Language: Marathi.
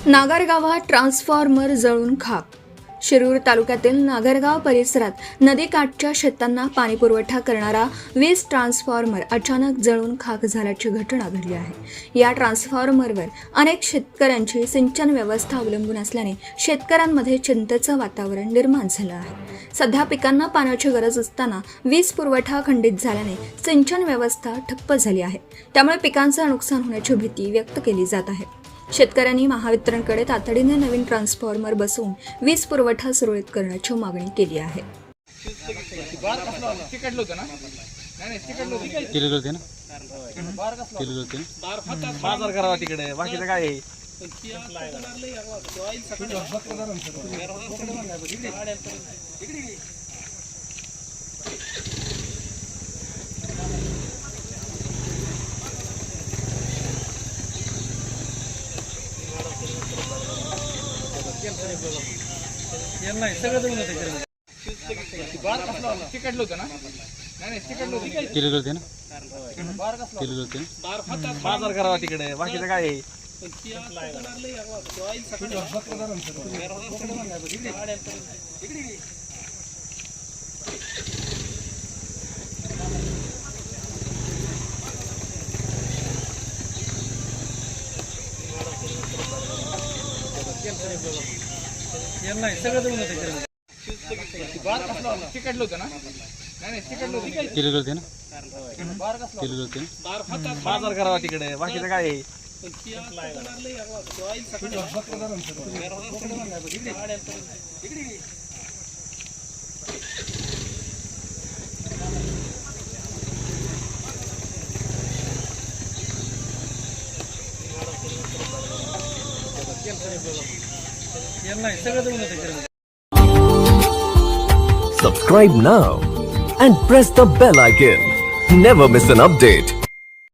नागरगावात ट्रान्सफॉर्मर जळून खाक. शिरूर तालुक्यातील नागरगाव परिसरात नदीकाठच्या शेतांना पाणीपुरवठा करणारा वीज ट्रान्सफॉर्मर अचानक जळून खाक झाल्याची घटना घडली आहे. या ट्रान्सफॉर्मरवर अनेक शेतकऱ्यांची सिंचन व्यवस्था अवलंबून असल्याने शेतकऱ्यांमध्ये चिंतेचं वातावरण निर्माण झालं आहे. सध्या पिकांना पाण्याची गरज असताना वीज पुरवठा खंडित झाल्याने सिंचन व्यवस्था ठप्प झाली आहे. त्यामुळे पिकांचं नुकसान होण्याची भीती व्यक्त केली जात आहे. शेतकऱ्यांनी महावितरणकडे तातडीने नवीन ट्रान्सफॉर्मर बसवून वीज पुरवठा सुरळीत करण्याची मागणी केली आहे. बाजार करावा तिकडे बाकीचं काय आहे. बाजार करावा तिकडे बाकीचं काय आहे. बाजार करावा तिकडे बाकीचं काय आहे. Subscribe now and press the bell icon. Never miss an update.